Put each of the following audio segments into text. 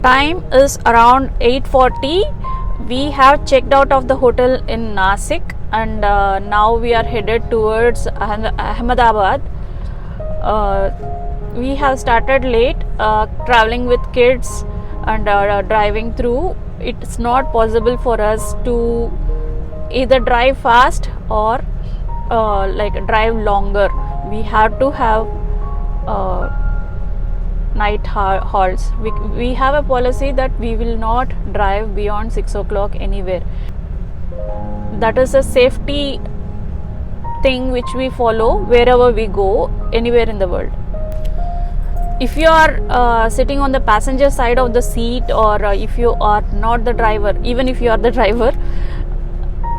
Time is around 8:40. We have checked out of the hotel in Nashik, and now we are headed towards Ahmedabad. We have started late, traveling with kids and driving through. It's not possible for us to either drive fast or drive longer. We have to have night halts. We have a policy that we will not drive beyond 6 o'clock anywhere. That is a safety thing which we follow wherever we go, anywhere in the world. If you are sitting on the passenger side of the seat, or if you are not the driver, even if you are the driver,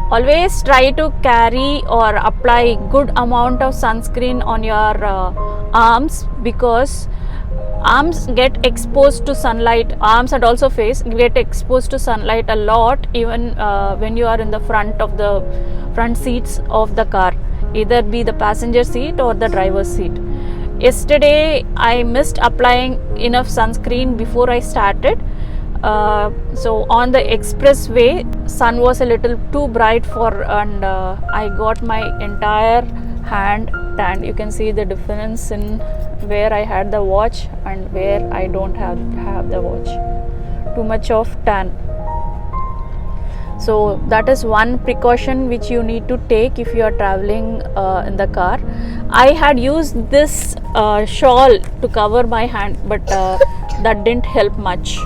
always try to carry or apply good amount of sunscreen on your arms, because arms get exposed to sunlight. Arms and also face get exposed to sunlight a lot, even when you are in the front seats of the car, either be the passenger seat or the driver's seat. Yesterday I missed applying enough sunscreen before I started. So on the expressway, sun was a little too bright and I got my entire hand tanned. You can see the difference in where I had the watch and where I don't have the watch. Too much of tan. So that is one precaution which you need to take if you are traveling in the car. I had used this shawl to cover my hand, but that didn't help much.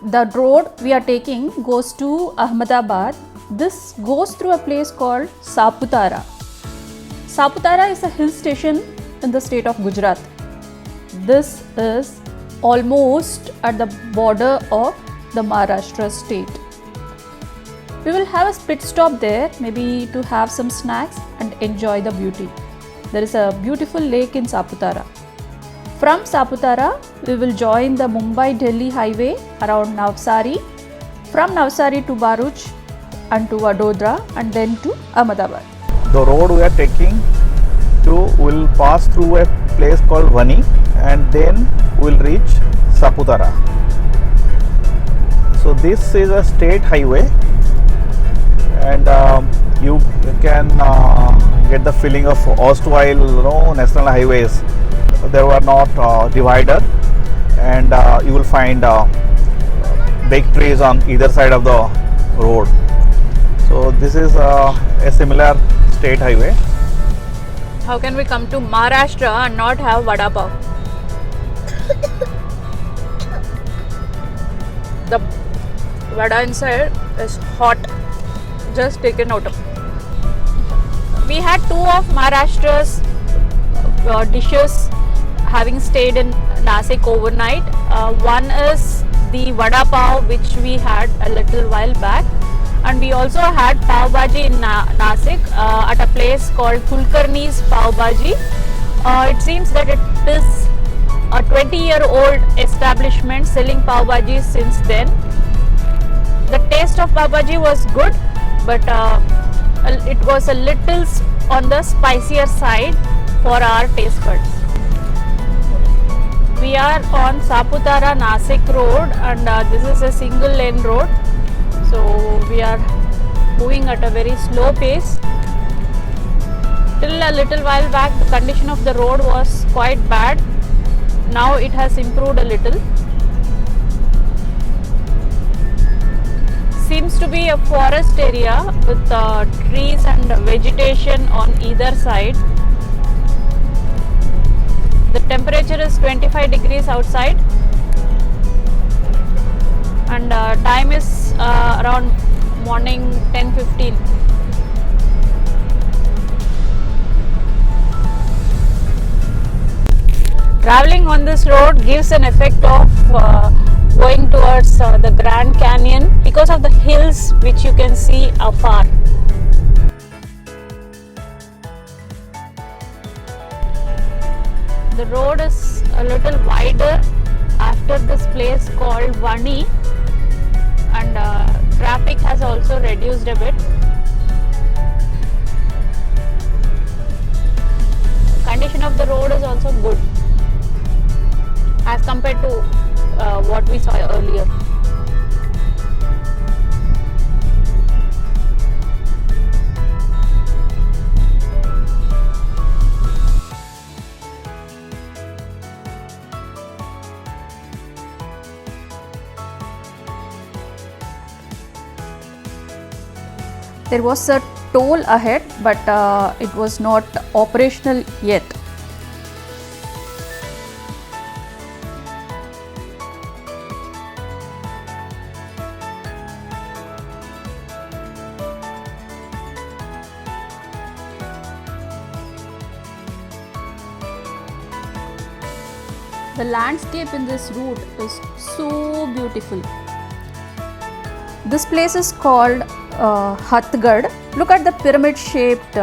The road we are taking goes to Ahmedabad. This goes through a place called Saputara. Saputara is a hill station in the state of Gujarat. This is almost at the border of the Maharashtra state. We will have a pit stop there, maybe to have some snacks and enjoy the beauty. There is a beautiful lake in Saputara. From Saputara, we will join the Mumbai-Delhi highway around Navsari. From Navsari to Bharuch and to Vadodhara, and then to Ahmedabad. The road we are taking will pass through a place called Vani, and then will reach Saputara. So this is a state highway, and you can get the feeling of erstwhile national highways. There were not divider, and you will find big trees on either side of the road. So this is a similar state highway. How can we come to Maharashtra and not have vada pav? The vada inside is hot, just taken out of. We had two of Maharashtra's dishes having stayed in Nashik overnight. One is the vada pav, which we had a little while back, and we also had pav bhaji in Nashik at a place called Kulkarni's Pav Bhaji. It seems that it is a 20-year-old establishment selling pav bhaji since then. The taste of pav bhaji was good, but it was a little on the spicier side for our taste buds. We are on Saputara Nashik road, and this is a single lane road. So we are moving at a very slow pace. Till a little while back, the condition of the road was quite bad. Now it has improved a little. Seems to be a forest area with trees and vegetation on either side. The temperature is 25 degrees outside, and time is around morning 10:15. Traveling on this road gives an effect of going towards the Grand Canyon because of the hills which you can see afar. The road is a little wider after this place called Vani, and traffic has also reduced a bit. what we saw earlier. There was a toll ahead, but it was not operational yet. The landscape in this route is so beautiful. This place is called Hathgad. Look at the pyramid shaped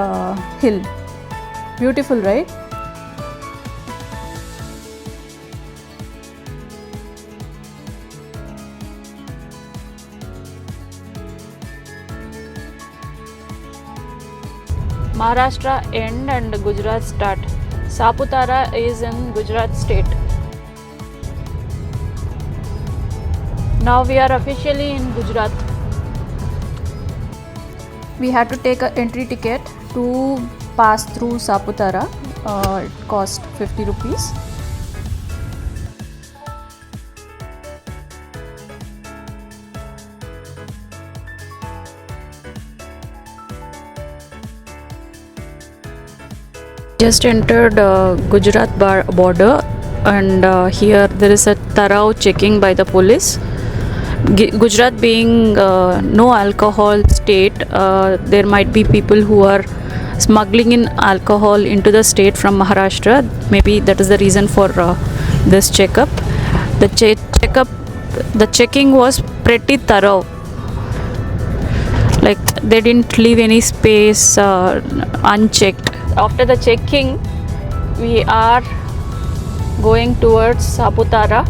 hill. Beautiful, right? Maharashtra end and Gujarat start. Saputara is in Gujarat state. Now we are officially in Gujarat. We had to take an entry ticket to pass through Saputara. It cost 50 rupees. Just entered Gujarat border, and here there is a thorough checking by the police. Gujarat being no alcohol state, there might be people who are smuggling in alcohol into the state from Maharashtra. Maybe that is the reason for this checkup. The checking was pretty thorough. Like they didn't leave any space unchecked. After the checking, we are going towards Saputara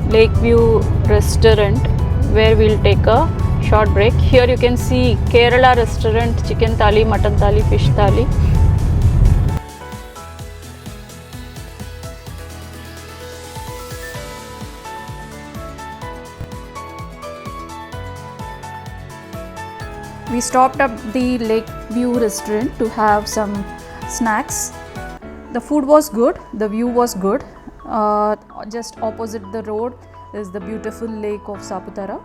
Lakeview restaurant, where we'll take a short break. Here you can see Kerala restaurant, chicken thali, mutton thali, fish thali. We stopped at the Lakeview restaurant to have some snacks. The food was good, the view was good. Just opposite the road is the beautiful lake of Saputara.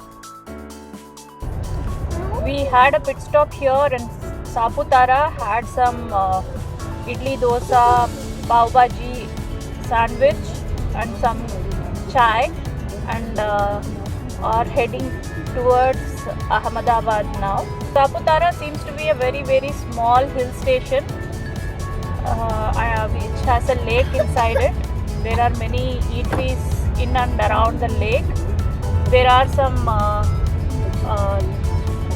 We had a pit stop here, and Saputara had some idli dosa, pav bhaji sandwich and some chai, and are heading towards Ahmedabad now. Saputara seems to be a very small hill station which has a lake inside it. There are many eateries in and around the lake. There are some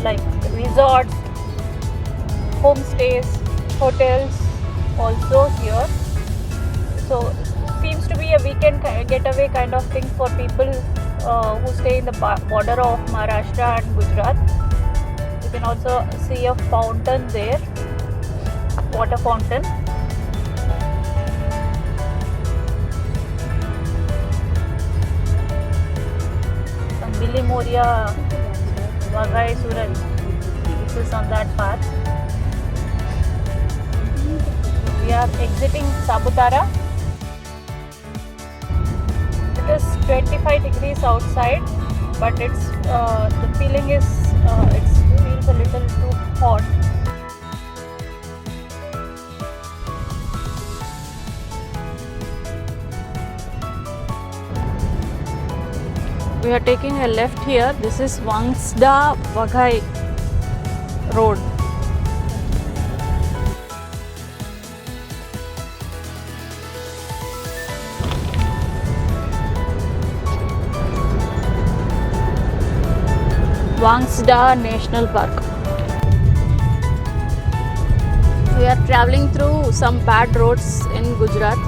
like resorts, homestays, hotels also here. So seems to be a weekend getaway kind of thing for people who stay in the border of Maharashtra and Gujarat. You can also see a fountain there, water fountain. Billy Moria, Vagai Suraj. This is on that path. We are exiting Saputara. It is 25 degrees outside, but it's the feeling is it feels a little too hot. We are taking a left here. This is Vangsda Vagai road. Vangsda National Park. We are traveling through some bad roads in Gujarat.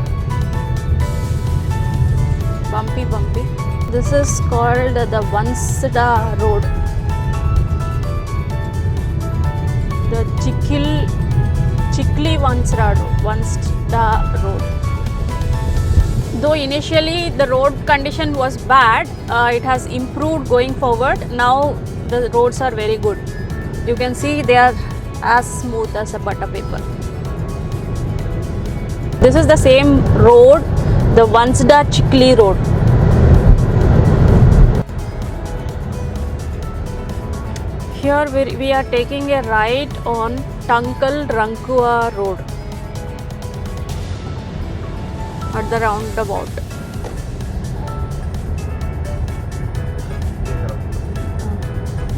Bumpy. This is called the Vangsda road. The Chikli Vangsda road. Though initially the road condition was bad, it has improved going forward. Now the roads are very good. You can see they are as smooth as a butter paper. This is the same road, the Vansda Chikli road. Here we are taking a right on Tankal Rankua road at the roundabout.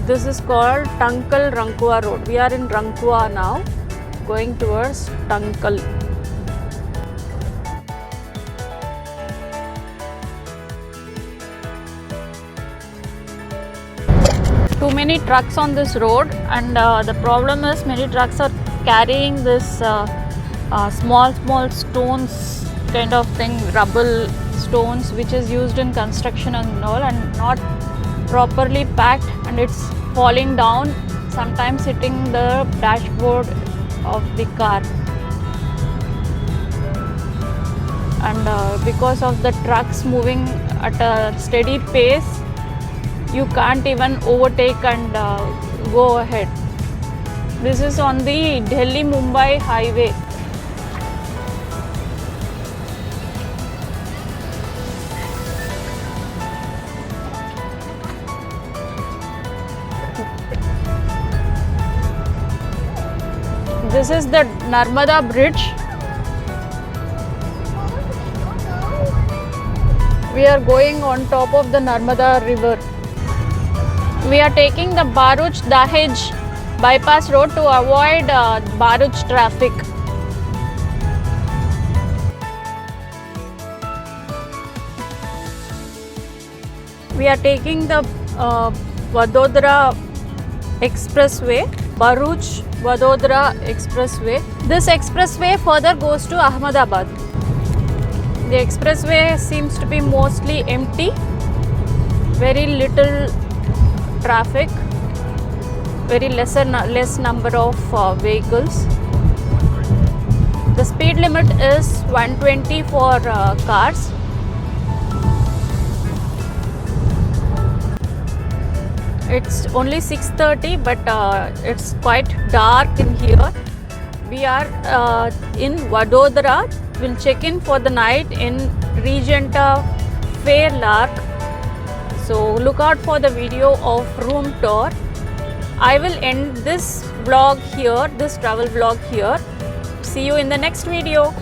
This is called Tankal Rankua road. We are in Rankua now, going towards Tankal. Too many trucks on this road, and the problem is many trucks are carrying this small stones kind of thing, rubble stones, which is used in construction and all, and not properly packed, and it's falling down, sometimes hitting the dashboard of the car. And because of the trucks moving at a steady pace, you can't even overtake and go ahead. This is on the Delhi-Mumbai highway. This is the Narmada bridge. We are going on top of the Narmada river. We are taking the Bharuch-Dahej bypass road to avoid Bharuch traffic. We are taking the Vadodhara expressway, Bharuch Vadodhara expressway. This expressway further goes to Ahmedabad. The expressway seems to be mostly empty, very little traffic, very less number of vehicles. The speed limit is 120 for cars. It's only 6:30, but it's quite dark in here. We are in Vadodhara. We'll check in for the night in Regenta Fairlark. So look out for the video of room tour. I will end this vlog here, this travel vlog here. See you in the next video.